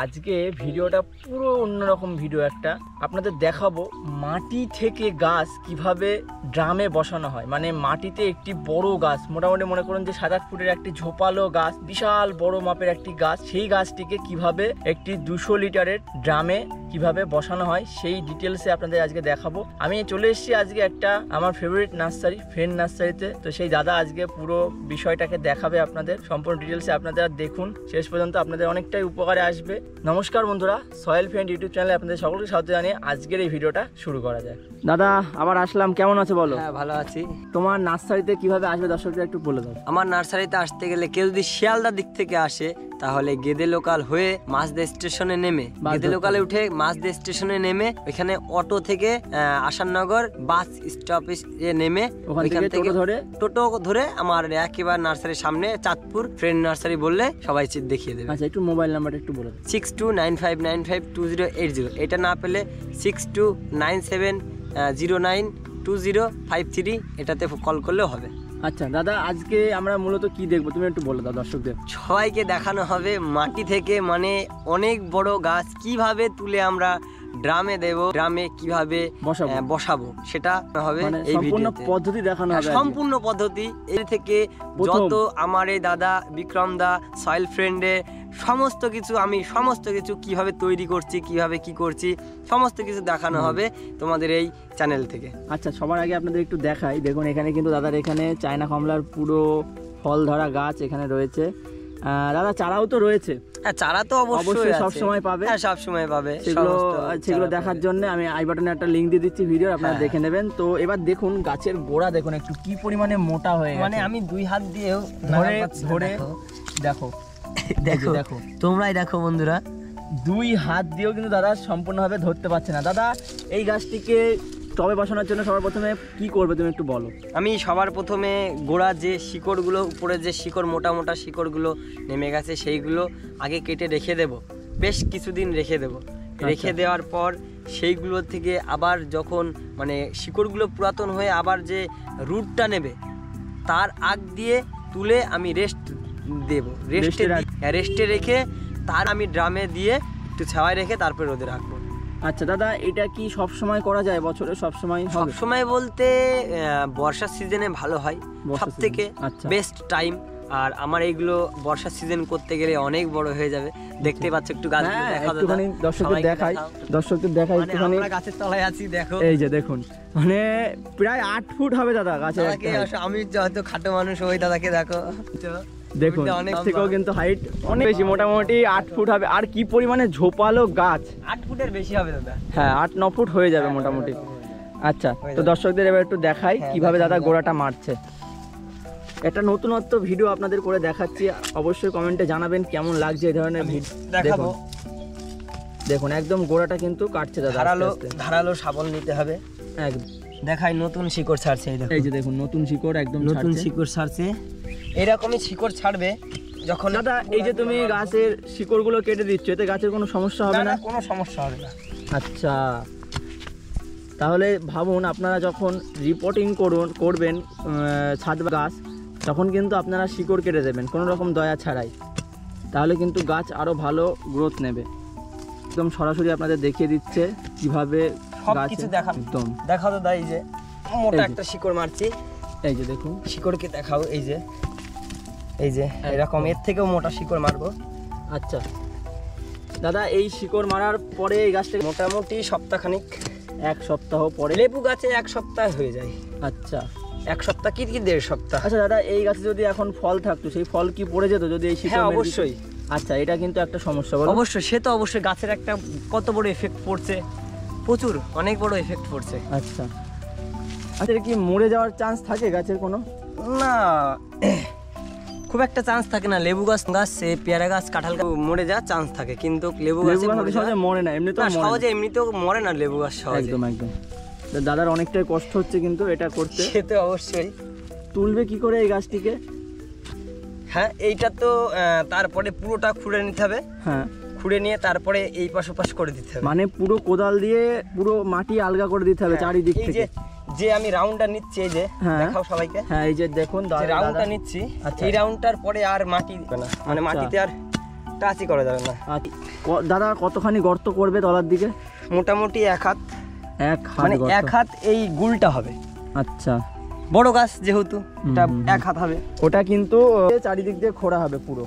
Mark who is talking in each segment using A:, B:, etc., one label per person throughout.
A: আজকে ভিডিওটা পুরো অন্যরকম ভিডিও একটা আপনাদের দেখাবো মাটি থেকে গাছ কিভাবে ড্রামে বসানো হয়। মানে মাটিতে একটি বড় গাছ, মোটামুটি মনে করুন যে 7-8 ফুটের একটি ঝোপালো গাছ, বিশাল বড় মাপের একটি গাছ, সেই গাছটিকে কিভাবে একটি 200 লিটারের ড্রামে কিভাবে বসানো হয় সেই ডিটেলসে আপনাদের আজকে দেখাবো। আমি চলে এসেছি আজকে একটা আমার ফেভারিট নার্সারি, ফ্রেন্ড নার্সারিতে। তো সেই দাদা আজকে পুরো বিষয়টাকে দেখাবে আপনাদের সম্পূর্ণ ডিটেলসে। আপনারা দেখুন শেষ পর্যন্ত, আপনাদের অনেকটাই উপকারে আসবে। নমস্কার বন্ধুরা, সয়েল ফ্রেন্ড ইউটিউব চ্যানেলে আপনাদের সকলকে স্বাগত জানিয়ে আজকের এই ভিডিওটা শুরু করা যায়। দাদা আবার আসলাম, কেমন আছে বলো?
B: হ্যাঁ ভালো আছি।
A: তোমার নার্সারিতে কিভাবে আসবে দর্শকদের একটু বলে দাও।
B: আমার নার্সারিতে আসতে গেলে কেউ যদি শিয়ালদা দিক থেকে আসে তাহলে গেদে লোকাল হয়ে মাঝদে স্টেশনে নেমে, গেদে লোকালে উঠে মাঝদে স্টেশনে নেমে ওইখানে অটো থেকে আসাননগর বাস স্টপেজে নেমে ওইখান থেকে টোটো ধরে আমার একেবারে নার্সারির সামনে চাঁদপুর ফ্রেন্ড নার্সারি বললে সবাই দেখিয়ে দেবে।
A: আচ্ছা একটু মোবাইল নাম্বারটা একটু বলে দাও।
B: 6295952080। এটা না পেলে 6297092053 এটাতে কল করলেও হবে।
A: আচ্ছা দাদা, আজকে আমরা মূলত কি দেখবো তুমি একটু বলে দাও দর্শকদের।
B: সবাইকে দেখানো হবে মাটি থেকে, মানে অনেক বড় গাছ কিভাবে তুলে আমরা ড্রামে দেব, ড্রামে কিভাবে বসাবো সেটা হবে এই ভিডিওতে।
A: পদ্ধতি দেখানো হবে,
B: সম্পূর্ণ পদ্ধতি। এই থেকে যত আমার এই দাদা বিক্রম দা সয়েল ফ্রেন্ডে সমস্ত কিছু কিভাবে তৈরি করছি, কিভাবে কি করছি, সমস্ত কিছু দেখানো হবে তোমাদের এই চ্যানেল থেকে।
A: আচ্ছা সবার আগে আপনাদের একটু দেখাই। দেখুন এখানে কিন্তু দাদার এখানে চায়না কমলার পুরো ফল ধরা গাছ এখানে রয়েছে। দাদা চারাও তো রয়েছে?
B: হ্যাঁ চারা তো অবশ্যই
A: সব সময় পাবে।
B: হ্যাঁ সব সময় পাবে।
A: সেগুলো দেখার জন্য আমি আই বাটনে একটা লিংক দিয়ে দিচ্ছি ভিডিও, আপনারা দেখে নেবেন। তো এবার দেখুন গাছের গোড়া দেখুন একটু কি পরিমাণে মোটা হয়ে গেছে।
B: মানে আমি 2 হাত দিয়েও
A: ধরে দেখো
B: দেখো তোমরাই দেখো বন্ধুরা,
A: 2 হাত দিয়েও কিন্তু দাদা সম্পূর্ণভাবে ধরতে পারছে না। দাদা এই গাছটিকে টবে বসানোর জন্য সবার প্রথমে কি করবে তুমি একটু বলো।
B: আমি সবার প্রথমে গোড়া যে শিকড়গুলো, উপরে যে শিকড় মোটা মোটা শিকড়গুলো নেমে গেছে সেইগুলো আগে কেটে রেখে দেব, বেশ কিছুদিন রেখে দেব। রেখে দেওয়ার পর সেইগুলো থেকে আবার যখন মানে শিকড়গুলো পুরাতন হয়ে আবার যে রুটটা নেবে তার আগ দিয়ে তুলে আমি রেস্ট দেব। রেস্টে রেখে তার আমি ড্রামে দিয়ে একটু ছাওয়ায় রেখে তারপর রোদে রাখবো।
A: আচ্ছা দাদা, এটা কি সব সময় করা যায়? বছরে সব সময়
B: বলতে বর্ষার সিজনে ভালো হয় সব থেকে বেস্ট টাইম। আর আমার এইগুলো বর্ষার সিজন করতে গেলে অনেক বড় হয়ে যাবে। দেখতে পাচ্ছ একটু গাছগুলো
A: একটুখানি দর্শকদের দেখাই একটুখানি।
B: আমরা গাছের তলায় আছি, দেখো
A: এই যে দেখুন, মানে প্রায় 8 ফুট হবে দাদা গাছে।
B: আমি হয়তো খাটো মানুষ, ওই দাদাকে দেখো,
A: দেখুন অনেক থেকেও কিন্তু হাইট অনেক বেশি, মোটামুটি 8 ফুট হবে। আর কি পরিমাণে ঝোপালো গাছ,
B: 8 ফুটের বেশি হবে দাদা।
A: হ্যাঁ 8-9 ফুট হয়ে যাবে মোটামুটি। আচ্ছা তো দর্শকদের এবার একটু দেখাই কিভাবে দাদা গোড়াটা মারছে। একটা নতুনত্ব ভিডিও আপনাদের করে দেখাচ্ছি, অবশ্যই কমেন্টে জানাবেন কেমন লাগছে এই ধরনের ভিডিও। দেখাবো দেখুন একদম গোড়াটা কিন্তু কাটছে দাদা।
B: ধারালো শাবল নিতে হবে একদম। দেখাই নতুন শিকড় ছাড়ছে,
A: এই যে দেখুন নতুন শিকড়, একদম
B: নতুন শিকড় ছাড়ছে। এরকমই শিকড় ছাড়বে যখন।
A: দাদা এই যে তুমি গাছের শিকড়গুলো কেটে দিচ্ছ, এতে গাছের কোনো সমস্যা হবে না?
B: কোনো সমস্যা হবে না।
A: আচ্ছা তাহলে ভাবুন আপনারা যখন রিপোর্টিং করবেন ছাদ গাছ, তখন কিন্তু আপনারা শিকড় কেটে দেবেন কোনো রকম দয়া ছাড়াই, তাহলে কিন্তু গাছ আরো ভালো গ্রোথ নেবে। একদম সরাসরি আপনাদের দেখিয়ে দিচ্ছে কিভাবে
B: সবকিছু দেখাও দাদা। এই যে মোটা একটা শিকড় মারছি,
A: এই যে দেখুন
B: শিকড়কে দেখাও। এই যে এরকম এর থেকেও মোটা শিকড় মারবো।
A: আচ্ছা দাদা এই শিকড় মারার পরে এই গাছটা
B: মোটামুটি সপ্তাহখানিক,
A: 1 সপ্তাহ পরে।
B: লেবু গাছে 1 সপ্তাহ হয়ে যায়।
A: আচ্ছা
B: 1 সপ্তাহ কি 1.5 সপ্তাহ।
A: আচ্ছা দাদা এই গাছে যদি এখন ফল থাকতো, সেই ফল কি পড়ে যেত যদি এই শিকড়?
B: হ্যাঁ অবশ্যই।
A: আচ্ছা এটা কিন্তু একটা সমস্যা বলো।
B: অবশ্যই, সে তো অবশ্যই। গাছের একটা কত বড় এফেক্ট পড়ছে, প্রচুর অনেক বড় এফেক্ট পড়ছে।
A: আচ্ছা আচ্ছা কি মরে যাওয়ার চান্স থাকে গাছের কোনো?
B: না খুব একটা চান্স থাকে না। লেবু গাছ পেয়ারা গাছ কাঁঠাল গাছ মরে যাওয়ার চান্স থাকে, কিন্তু লেবু গাছ
A: সহজে মরে না।
B: এমনিতেও মরে না লেবু গাছ সহজে।
A: একদম দাদার অনেকটাই কষ্ট হচ্ছে কিন্তু এটা করতে।
B: সে তো অবশ্যই।
A: তুলবে কি করে এই গাছটিকে?
B: হ্যাঁ এইটা তো তারপরে পুরোটা খুঁড়ে নিতে হবে। হ্যাঁ খুঁড়ে নিয়ে তারপরে এই পাশ ওপাশ করে দিতে হবে,
A: মানে পুরো কোদাল দিয়ে পুরো মাটি আলগা করে দিতে হবে চারিদিক থেকে।
B: যে আমি রাউন্ডটা নিচ্ছি, এই যে দেখাও সবাইকে।
A: হ্যাঁ এই যে দেখুন
B: রাউন্ডটা নিচ্ছি, এই রাউন্ডটার পরে আর মাটি না, মানে মাটিতে আর টাচই করা যাবে না।
A: দাদা কতখানি গর্ত করবে তলার দিকে?
B: মোটামুটি 1 হাত,
A: এক হাত
B: মানে
A: গর্ত।
B: 1 হাত এই গুলটা হবে।
A: আচ্ছা,
B: বড় গাছ যেহেতু এটা 1 হাত হবে।
A: ওটা কিন্তু চারিদিক দিয়ে খোঁড়া হবে পুরো।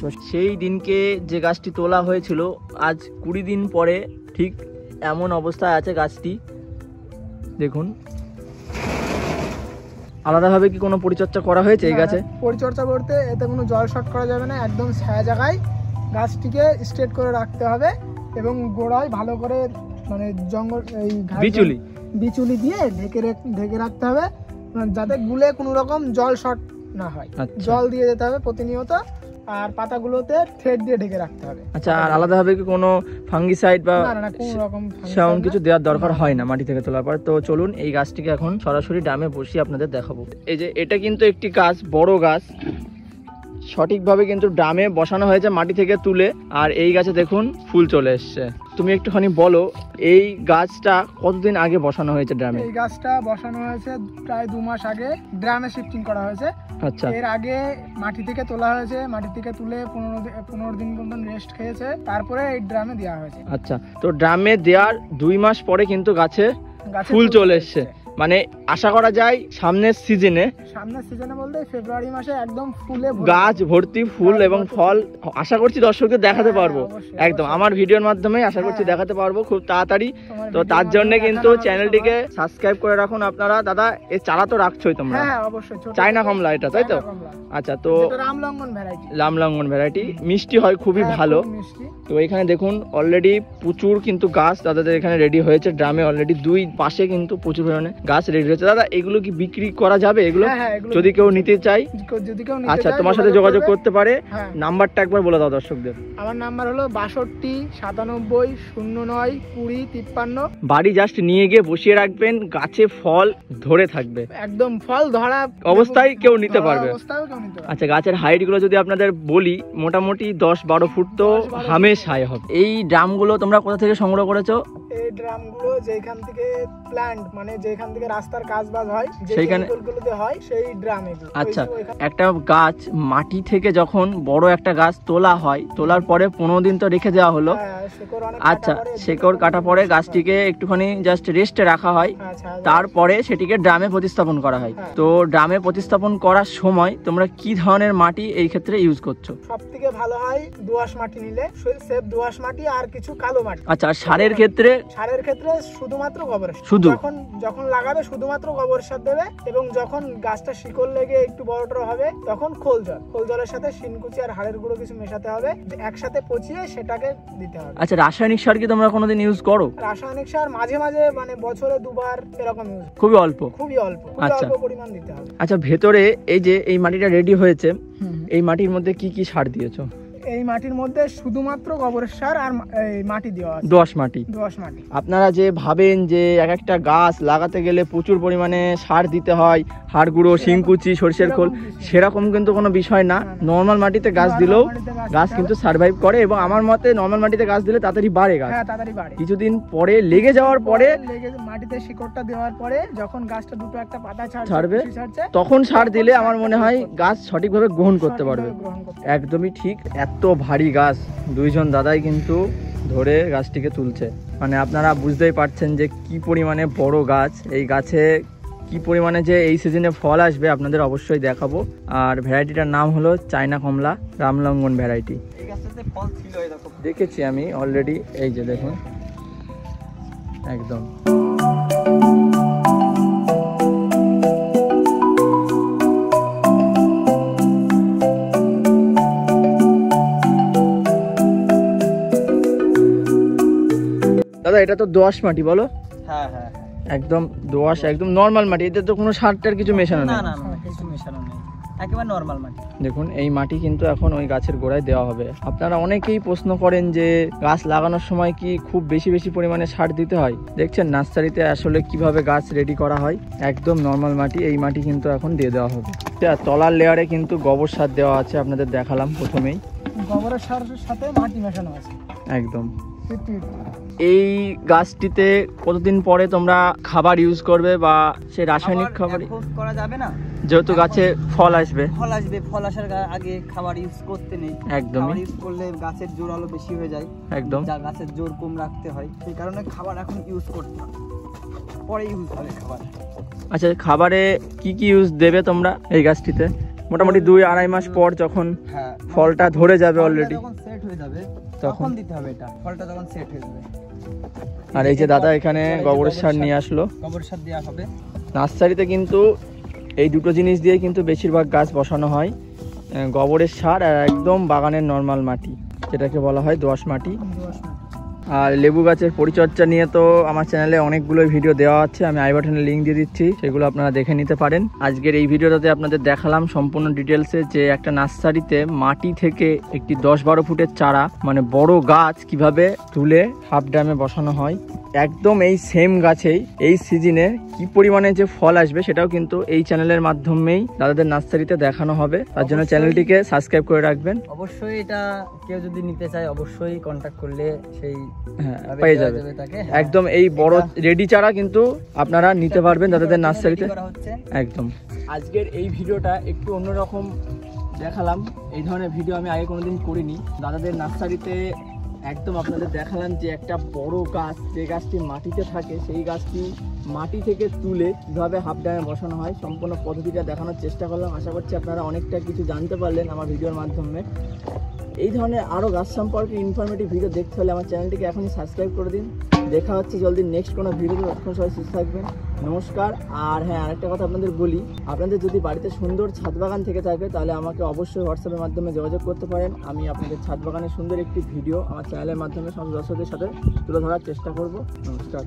A: তো সেই দিনকে যে গাছটি তোলা হয়েছিল আজ 20 দিন পরে ঠিক এমন অবস্থায় আছে গাছটি। দেখুন, আলাদাভাবে কি কোনো পরিচর্যা করা হয়েছে এই গাছে?
C: পরিচর্যা করতে এতে কোনো জল শর্ট করা যাবে না, একদম ছায়া জায়গায় গাছটিকে স্ট্রেট করে রাখতে হবে এবং গোড়ায় ভালো করে মানে জঙ্গল এই বিচুলি দিয়ে ঢেকে রাখতে হবে যাতে গুলে কোনো রকম জল শর্ট না হয়। জল দিয়ে যেতে হবে প্রতিনিয়ত, আর পাতাগুলোতে থ্রেড দিয়ে ঢেকে রাখতে হবে।
A: আচ্ছা, আর আলাদাভাবে কি কোনো ফাঙ্গিসাইড বা
C: না কোনো রকম
A: সেরকম কিছু দেওয়ার দরকার হয় না মাটি থেকে তোলার পর। তো চলুন এই গাছটিকে এখন সরাসরি ড্রামে বসিয়ে আপনাদের দেখাবো। এই যে এটা কিন্তু একটি গাছ, বড় গাছ, সঠিকভাবে কিন্তু ড্রামে বসানো হয়েছে মাটি থেকে তুলে। আর এই গাছে দেখুন ফুল চলে এসছে। তুমি একটুখানি বলো এই গাছটা কতদিন আগে বসানো হয়েছে ড্রামে?
C: এই গাছটা বসানো হয়েছে প্রায় 2 মাস আগে, ড্রামে শিফটিং করা হয়েছে।
A: আচ্ছা,
C: এর আগে মাটি থেকে তোলা হয়েছে, মাটি থেকে তুলে 15 দিন পর্যন্ত রেস্ট খেয়েছে, তারপরে এই ড্রামে দেওয়া হয়েছে।
A: আচ্ছা, তো ড্রামে দেওয়ার 2 মাস পরে কিন্তু গাছে ফুল চলে এসছে, মানে আশা করা যায় সামনের সিজনে
C: বলতে ফেব্রুয়ারি মাসে একদম ফুলে
A: গাছ ভর্তি ফুল এবং ফল আশা করছি দর্শকদের দেখাতে পারবো। একদম আমার ভিডিওর মাধ্যমে আশা করছি দেখাতে পারবো খুব তাড়াতাড়ি। তো তার জন্য কিন্তু চ্যানেলটিকে সাবস্ক্রাইব করে রাখুন আপনারা। দাদা এই চারা তো রাখছোই তোমরা?
C: হ্যাঁ অবশ্যই,
A: চায়না কমলা এটা, তাই তো? আচ্ছা, তো রামলঙ্গন ভ্যারাইটি মিষ্টি হয়, খুবই ভালো। তো এখানে দেখুন অলরেডি প্রচুর কিন্তু গাছ দাদাদের এখানে রেডি হয়েছে ড্রামে। অলরেডি 2 পাশে কিন্তু প্রচুর পরিমাণে গাছ রেডি হয়েছে। দাদা এগুলো কি বিক্রি করা যাবে? এগুলো যদি কেউ নিতে চায়, আচ্ছা তোমার সাথে যোগাযোগ করতে পারে। নাম্বারটা একবার বলে দাও দর্শকদের।
C: আমার নাম্বার হলো 62 97 09 20 53।
A: বাড়ি জাস্ট নিয়ে গিয়ে বসিয়ে রাখবেন, গাছে ফল ধরে থাকবে,
C: একদম ফল ধরা
A: অবস্থায় কেউ নিতে পারবে।
C: আচ্ছা,
A: আচ্ছা, গাছের হাইট গুলো যদি আপনাদের বলি মোটামুটি 10-12 ফুট তো হামেশাই হবে। এই ড্রামগুলো তোমরা কোথা থেকে সংগ্রহ করেছো?
C: এই ড্রামগুলো যেখান থেকে প্ল্যান্ট মানে যেখান থেকে রাস্তার কাজ বাজ হয়
A: সেইখানে
C: হয় সেই ড্রাম এগুলো।
A: আচ্ছা, একটা গাছ মাটি থেকে যখন বড় একটা গাছ তোলা হয়, তোলার পরে 15 দিন তো রেখে দেওয়া হলো। আচ্ছা, শেকড় কাটা পরে গাছটিকে একটুখানি জাস্ট রেস্টে রাখা হয়, তারপরে সেটিকে ড্রামে প্রতিস্থাপন করা হয়। তো ড্রামে প্রতিস্থাপন করার সময় তোমরা কি ধরনের মাটি এই ক্ষেত্রে ইউজ করছো?
C: সবথেকে ভালো হয় দোআঁশ মাটি নিলে, সেফ দোআঁশ মাটি আর কিছু কালো মাটি।
A: আচ্ছা, আর সারের ক্ষেত্রে?
C: সারের ক্ষেত্রে শুধুমাত্র গোবর সার।
A: শুধু
C: যখন লাগাবে শুধুমাত্র গোবর সার দেবে, এবং যখন গাছটা শিকড় লেগে একটু বড় হবে তখন খোল জলের সাথে শিনকুচি আর হাড়ের গুঁড়ো কিছু মেশাতে হবে, একসাথে পচিয়ে সেটাকে দিতে হবে।
A: আচ্ছা, রাসায়নিক সার কি তোমরা কোনোদিন ইউজ করো?
C: রাসায়নিক সার মাঝে মাঝে মানে বছরে 2 বার এরকম ইউজ,
A: খুবই অল্প
C: আচ্ছা পরিমাণ দিতে হবে।
A: আচ্ছা, ভেতরে এই যে এই মাটিটা রেডি হয়েছে, এই মাটির মধ্যে কি কি সার দিয়েছো?
C: এই মাটির মধ্যে শুধুমাত্র গোবরের সার আর মাটি দেওয়া আছে,
A: দোআঁশ মাটি।
C: আপনারা
A: যে ভাবেন যে এক একটা গাছ লাগাতে গেলে প্রচুর পরিমাণে সার দিতে হয়, হাড় গুঁড়ো, শিংকুচি, সরিষার খোল, সেরকম কিন্তু কোনো বিষয় না। নর্মাল মাটিতে গাছ দিলেও গাছ কিন্তু সার্ভাইভ করে, এবং আমার মতে নর্মাল মাটিতে গাছ দিলে তাড়াতাড়ি বাড়ে গাছ। কিছুদিন পরে লেগে যাওয়ার পরে
C: মাটিতে শিকড়টা দেওয়ার পরে যখন গাছটা দুটো একটা পাতা
A: ছাড়বে তখন সার দিলে আমার মনে হয় গাছ সঠিকভাবে গ্রহণ করতে পারবে। একদমই ঠিক। এত ভারী গাছ 2 জন দাদাই কিন্তু ধরে গাছটিকে তুলছে, মানে আপনারা বুঝতেই পারছেন যে কি পরিমাণে বড় গাছ। এই গাছে কি পরিমাণে যে এই সিজনে ফল আসবে আপনাদের অবশ্যই দেখাবো। আর ভ্যারাইটিটার নাম হলো চায়না কমলা রামলঙ্গন ভ্যারাইটি।
B: এই গাছটাতে ফল ছিল এরকম,
A: দেখেছি আমি অলরেডি। এই যে দেখুন একদম দাদা এটা তো দোআঁশ মাটি বলো?
B: হ্যাঁ হ্যাঁ,
A: একদম দোআঁশ, একদম নরমাল মাটি, এতে তো কোনো সারটার কিছু মেশানো নেই?
B: না কিছু মেশানো নেই, একেবারে নরমাল মাটি।
A: দেখুন এই মাটি কিন্তু এখন ওই গাছের গোড়ায় দেওয়া হবে। আপনারা অনেকেই প্রশ্ন করেন যে গাছ লাগানোর সময় কি খুব বেশি পরিমাণে সার দিতে হয়? দেখছেন নার্সারিতে আসলে কিভাবে গাছ রেডি করা হয়। একদম নরমাল মাটি, এই মাটি কিন্তু এখন দিয়ে দেওয়া হবে। তলার লেয়ারে কিন্তু গোবর সার দেওয়া আছে, আপনাদের দেখালাম প্রথমেই।
C: গোবরের সারের সাথে মাটি মেশানো আছে
A: একদম। এই গাছটিতে কতদিন পরে তোমরা খাবার ইউজ করবে, বা সেই রাসায়নিক খাবার
B: করা যাবে না?
A: যেহেতু গাছে ফল আসবে,
B: ফল আসবে, ফল আসার আগে খাবার ইউজ করতে নেই।
A: একদমই।
B: খাবার ইউজ করলে গাছের জোর আলো বেশি হয়ে যায়,
A: একদম।
B: যা গাছের জোর কম রাখতে হয়, সেই কারণে খাবার এখন ইউজ করতে হয়, পরে ইউজ হবে খাবার।
A: আচ্ছা, খাবারে কি কি ইউজ দেবে তোমরা এই গাছটিতে? মোটামুটি 2-2.5 মাস পর যখন
B: হ্যাঁ,
A: ফলটা ধরে যাবে অলরেডি,
B: যখন সেট হয়ে যাবে
A: তখন
B: তখন দিতে হবে এটা, ফলটা যখন সেট হয়ে যাবে।
A: আর এই যে দাদা এখানে গোবরের সার নিয়ে আসলো।
B: গোবর সার দেওয়া হবে।
A: নার্সারিতে কিন্তু এই দুটো জিনিস দিয়ে কিন্তু বেশিরভাগ গাছ বসানো হয়, গোবরের সার আর একদম বাগানের নর্মাল মাটি, যেটাকে বলা হয় দোআঁশ মাটি। আর লেবু গাছের পরিচর্যা নিয়ে তো আমার চ্যানেলে অনেকগুলো ভিডিও দেওয়া আছে, আমি আই বাটনে লিঙ্ক দিয়ে দিচ্ছি, সেগুলো আপনারা দেখে নিতে পারেন। আজকের এই ভিডিওটাতে আপনাদের দেখালাম সম্পূর্ণ ডিটেলসে যে একটা নার্সারিতে মাটি থেকে একটি 10-12 ফুটের চারা মানে বড় গাছ কিভাবে তুলে হাফ ড্রামে বসানো হয়। একদম এই সেম গাছেই এই সিজনে কি পরিমাণে যে ফল আসবে সেটাও কিন্তু এই চ্যানেলের মাধ্যমেই দাদাদের নার্সারিতে দেখানো হবে। তার জন্য চ্যানেলটিকে সাবস্ক্রাইব করে রাখবেন।
B: অবশ্যই এটা কেউ যদি নিতে চায় অবশ্যই কন্ট্যাক্ট করলে সেই
A: পেয়ে যাবে
B: তাকে।
A: একদম এই বড় রেডি চারা কিন্তু আপনারা নিতে পারবেন দাদাদের নার্সারিতে। একদম। আজকের এই ভিডিওটা একটু অন্যরকম দেখালাম, এই ধরনের ভিডিও আমি আগে কোনোদিন করিনি। দাদাদের নার্সারিতে একদম আপনাদের দেখালাম যে একটা বড় গাছ, যে গাছটি মাটিতে থাকে সেই গাছটি মাটি থেকে তুলে কীভাবে হাফ ড্রামে বসানো হয় সম্পূর্ণ পদ্ধতিটা দেখানোর চেষ্টা করলাম। আশা করছি আপনারা অনেকটা কিছু জানতে পারলেন আমার ভিডিওর মাধ্যমে। এই ধরনের আরও গাছ সম্পর্কে ইনফরমেটিভ ভিডিও দেখতে হলে আমার চ্যানেলটিকে এখনই সাবস্ক্রাইব করে দিন। দেখা হচ্ছে জলদি নেক্সট কোনো ভিডিওতে, ততক্ষণ সবাই সুস্থ থাকবেন, নমস্কার। আর হ্যাঁ, আরেকটা কথা আপনাদের বলি, আপনাদের যদি বাড়িতে সুন্দর ছাদ বাগান থেকে থাকে তাহলে আমাকে অবশ্যই হোয়াটসঅ্যাপের মাধ্যমে যোগাযোগ করতে পারেন। আমি আপনাদের ছাদ বাগানের সুন্দর একটি ভিডিও আমার চ্যানেলের মাধ্যমে সমস্ত দর্শকদের সাথে তুলে ধরার চেষ্টা করব। নমস্কার।